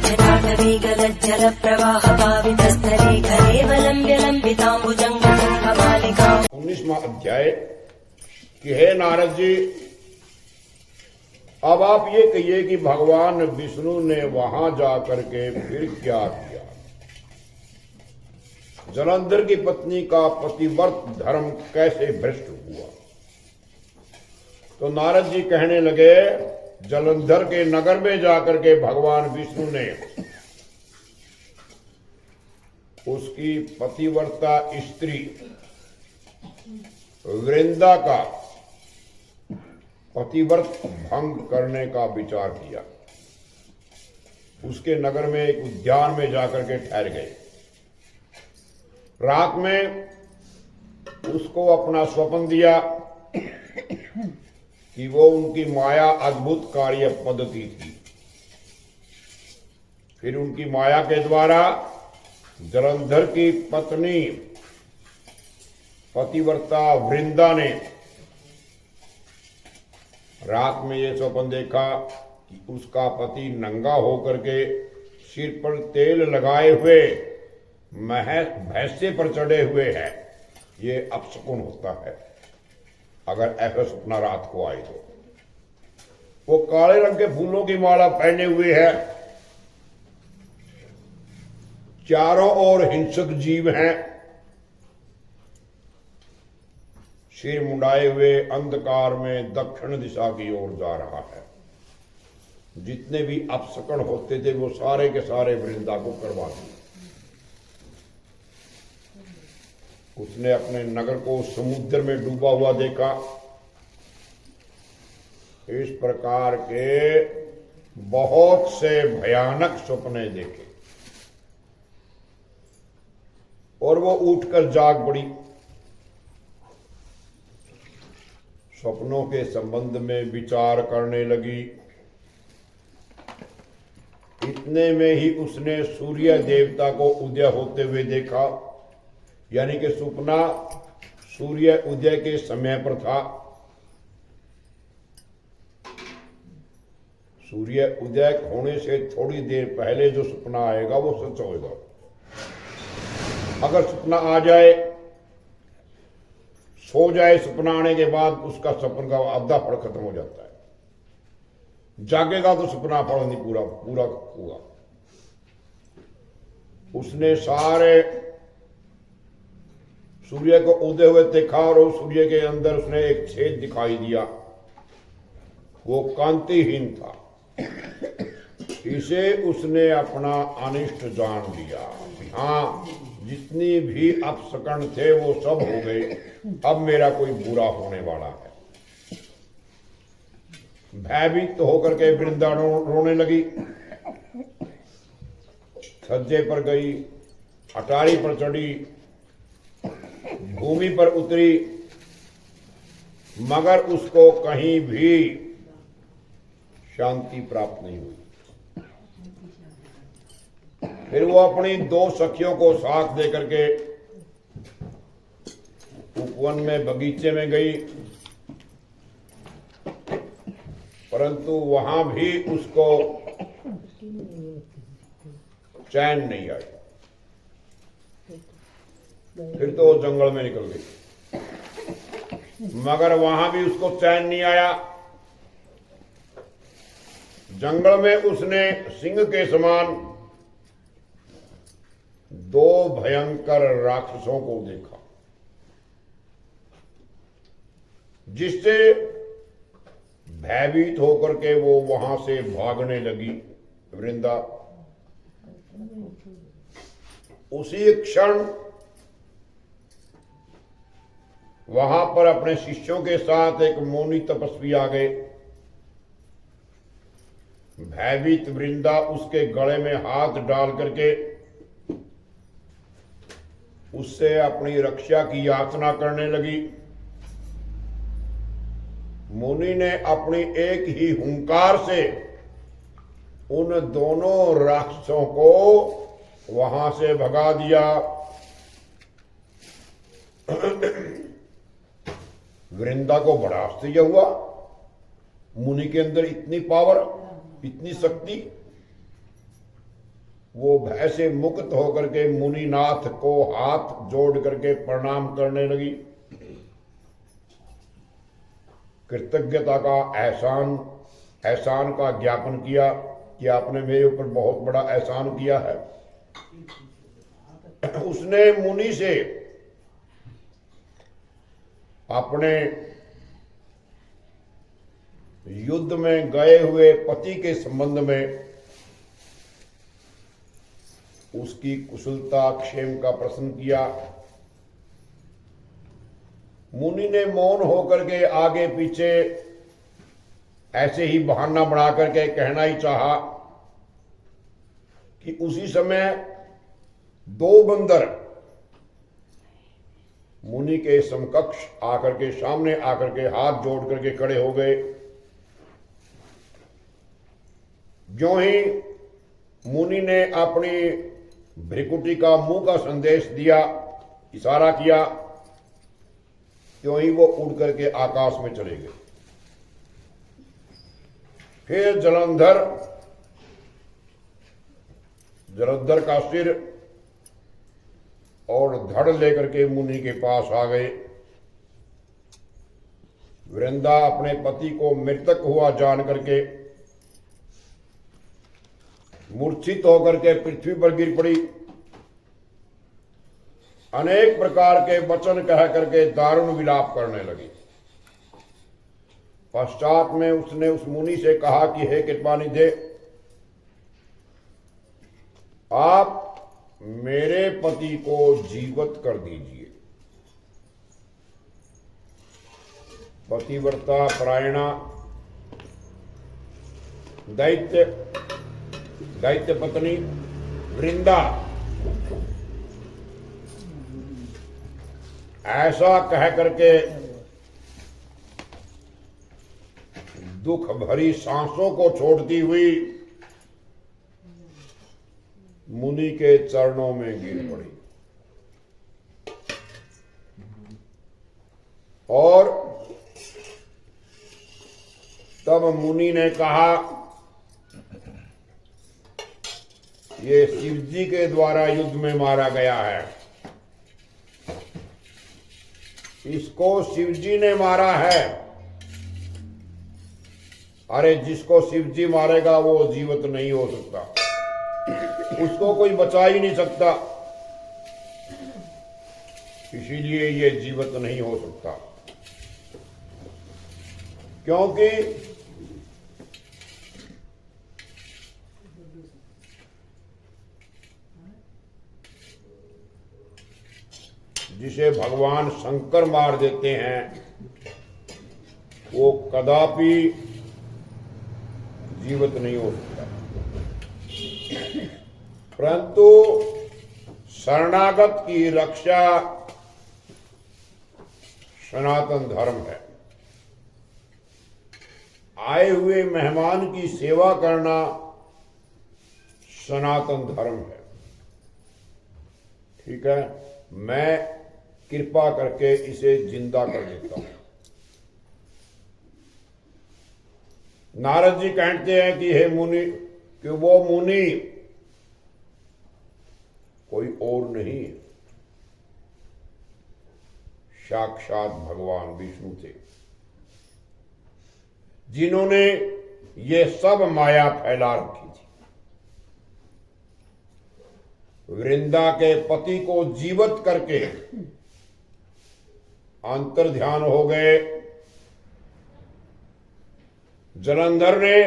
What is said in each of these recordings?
जल प्रवाह पावितस्थले कलेवलम्ब्य लम्बिताम्बुजङ्गमालिका। 19वां अध्याय कि हे नारद जी, अब आप ये कहिए कि भगवान विष्णु ने वहां जाकर के फिर क्या किया। जलंधर की पत्नी का पतिव्रत धर्म कैसे भ्रष्ट हुआ। तो नारद जी कहने लगे, जलंधर के नगर में जाकर के भगवान विष्णु ने उसकी पतिव्रता स्त्री वृंदा का पतिव्रत भंग करने का विचार किया। उसके नगर में एक उद्यान में जाकर के ठहर गए। रात में उसको अपना स्वप्न दिया कि वो उनकी माया अद्भुत कार्य पद्धति थी। फिर उनकी माया के द्वारा जलंधर की पत्नी पतिव्रता वृंदा ने रात में ये स्वप्न देखा कि उसका पति नंगा होकर के सिर पर तेल लगाए हुए भैंसे पर चढ़े हुए है। ये अपशकुन होता है अगर ऐसा सपना रात को आए तो। वो काले रंग के फूलों की माला पहने हुए है। चारों ओर हिंसक जीव हैं। सिर मुंडाए हुए अंधकार में दक्षिण दिशा की ओर जा रहा है। जितने भी अपशकुन होते थे वो सारे के सारे वृंदा को करवा दिए। उसने अपने नगर को समुद्र में डूबा हुआ देखा। इस प्रकार के बहुत से भयानक सपने देखे और वो उठकर जाग पड़ी। सपनों के संबंध में विचार करने लगी। इतने में ही उसने सूर्य देवता को उदय होते हुए देखा। यानी कि सपना सूर्य उदय के समय पर था। सूर्य उदय होने से थोड़ी देर पहले जो सपना आएगा वो सच होगा। अगर सपना आ जाए, सो जाए, सपना आने के बाद उसका सपन का आधा फल खत्म हो जाता है। जागेगा तो सपना फल नहीं पूरा हुआ। उसने सारे सूर्य को उदय हुए देखा और उस सूर्य के अंदर उसने एक छेद दिखाई दिया। वो कांतिहीन था। इसे उसने अपना अनिष्ट जान लिया। हाँ, जितनी भी अपशकुन थे वो सब हो गए। अब मेरा कोई बुरा होने वाला है। भयभीत होकर के वृंदा रोने लगी। छज्जे पर गई, अटारी पर चढ़ी, भूमि पर उतरी, मगर उसको कहीं भी शांति प्राप्त नहीं हुई। फिर वो अपनी दो सखियों को साथ देकर के उपवन में बगीचे में गई, परंतु वहां भी उसको चैन नहीं आई। फिर तो वो जंगल में निकल गई, मगर वहां भी उसको चैन नहीं आया। जंगल में उसने सिंह के समान दो भयंकर राक्षसों को देखा, जिससे भयभीत होकर के वो वहां से भागने लगी वृंदा। उसी क्षण वहां पर अपने शिष्यों के साथ एक मौनी तपस्वी आ गए। भयभीत वृंदा उसके गले में हाथ डाल करके उससे अपनी रक्षा की याचना करने लगी। मुनि ने अपनी एक ही हुंकार से उन दोनों राक्षसों को वहां से भगा दिया। वृंदा को बड़ा आश्चर्य हुआ। मुनि के अंदर इतनी पावर, इतनी शक्ति। वो भय से मुक्त होकर के मुनिनाथ को हाथ जोड़ करके प्रणाम करने लगी। कृतज्ञता का एहसान का ज्ञापन किया कि आपने मेरे ऊपर बहुत बड़ा एहसान किया है। उसने मुनि से अपने युद्ध में गए हुए पति के संबंध में उसकी कुशलता क्षेम का प्रश्न किया। मुनि ने मौन होकर के आगे पीछे ऐसे ही बहाना बना करके कहना ही चाहा कि उसी समय दो बंदर मुनि के समकक्ष आकर के सामने आकर के हाथ जोड़ करके खड़े हो गए। जो ही मुनि ने अपनी भ्रिकुटी का मुंह का संदेश दिया, इशारा किया, त्यों ही वो उड़ करके आकाश में चले गए। फिर जलंधर का सिर और धड़ लेकर के मुनि के पास आ गए। वृंदा अपने पति को मृतक हुआ जान करके मूर्छित होकर के पृथ्वी पर गिर पड़ी। अनेक प्रकार के वचन कह करके दारुण विलाप करने लगी। पश्चात में उसने उस मुनि से कहा कि हे कृपानिधे, आप मेरे पति को जीवित कर दीजिए। पतिव्रता परायणा दैत्य पत्नी वृंदा ऐसा कह करके दुख भरी सांसों को छोड़ती हुई मुनि के चरणों में गिर पड़ी और तब मुनि ने कहा, ये शिव जी के द्वारा युद्ध में मारा गया है, इसको शिव जी ने मारा है। अरे जिसको शिव जी मारेगा वो जीवित नहीं हो सकता, उसको कोई बचा ही नहीं सकता, इसीलिए ये जीवित नहीं हो सकता। क्योंकि जिसे भगवान शंकर मार देते हैं वो कदापि जीवित नहीं हो सकता। परंतु शरणागत की रक्षा सनातन धर्म है। आए हुए मेहमान की सेवा करना सनातन धर्म है। ठीक है, मैं कृपा करके इसे जिंदा कर देता हूं। नारद जी कहते हैं कि हे मुनि, कि वो मुनि कोई और नहीं, साक्षात भगवान विष्णु थे, जिन्होंने ये सब माया फैला रखी थी। वृंदा के पति को जीवित करके अंतर ध्यान हो गए। जलंधर ने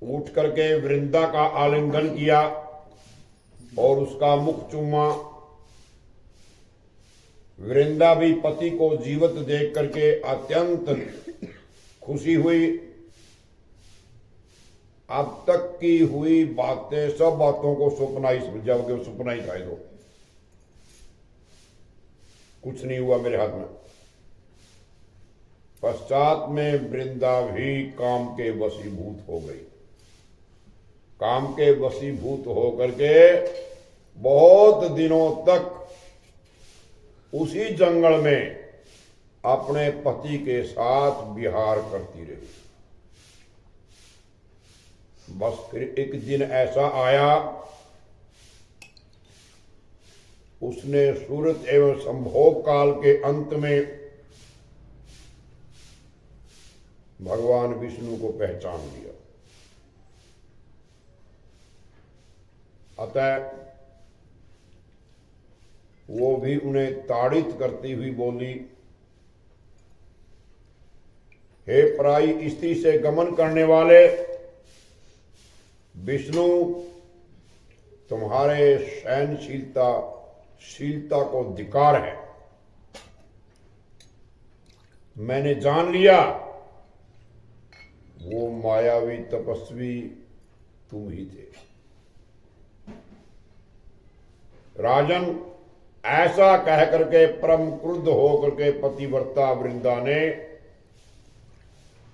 उठ करके वृंदा का आलिंगन किया और उसका मुख चूमा। वृंदा भी पति को जीवित देख करके अत्यंत खुशी हुई। अब तक की हुई बातें, सब बातों को सपना ही समझोगे, सपना ही खाए दो, कुछ नहीं हुआ मेरे हाथ में। पश्चात में वृंदा भी काम के वशीभूत हो गई। काम के वशीभूत होकर के बहुत दिनों तक उसी जंगल में अपने पति के साथ विहार करती रही। बस फिर एक दिन ऐसा आया, उसने सूरत एवं संभोग काल के अंत में भगवान विष्णु को पहचान लिया। अतः वो भी उन्हें ताड़ित करती हुई बोली, हे पराई स्त्री से गमन करने वाले विष्णु, तुम्हारे सहनशीलता को धिक्कार है। मैंने जान लिया वो मायावी तपस्वी तुम ही थे। राजन, ऐसा कह करके परम क्रुद्ध होकर के पतिव्रता वृंदा ने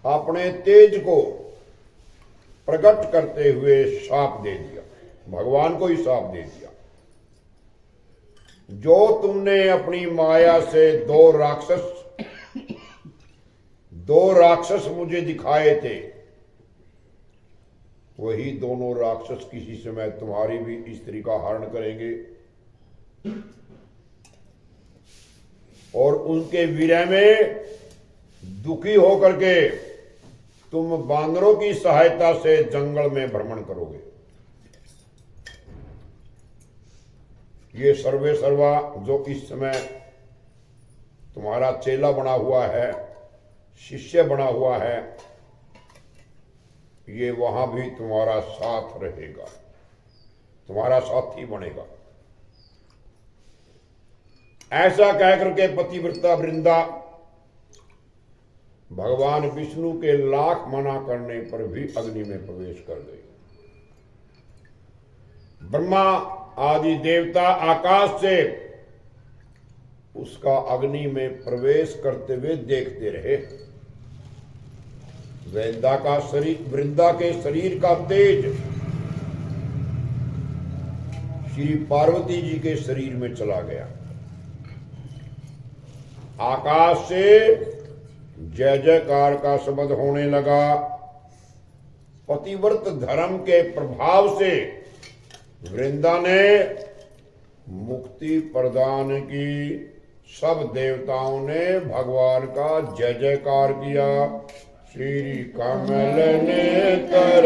अपने तेज को प्रकट करते हुए शाप दे दिया, भगवान को ही शाप दे दिया। जो तुमने अपनी माया से दो राक्षस मुझे दिखाए थे, वही दोनों राक्षस किसी समय तुम्हारी भी स्त्री का हरण करेंगे और उनके विरह में दुखी होकर के तुम बांदरों की सहायता से जंगल में भ्रमण करोगे। ये सर्वे सर्वा जो इस समय तुम्हारा चेला बना हुआ है, शिष्य बना हुआ है, ये वहां भी तुम्हारा साथ रहेगा, तुम्हारा साथी बनेगा। ऐसा कहकर के पतिव्रता वृंदा भगवान विष्णु के लाख मना करने पर भी अग्नि में प्रवेश कर गई। ब्रह्मा आदि देवता आकाश से उसका अग्नि में प्रवेश करते हुए देखते रहे। वृंदा के शरीर का तेज श्री पार्वती जी के शरीर में चला गया। आकाश से जय जयकार का शब्द होने लगा। पतिव्रत धर्म के प्रभाव से वृंदा ने मुक्ति प्रदान की। सब देवताओं ने भगवान का जय जयकार किया। श्री कमल ने कर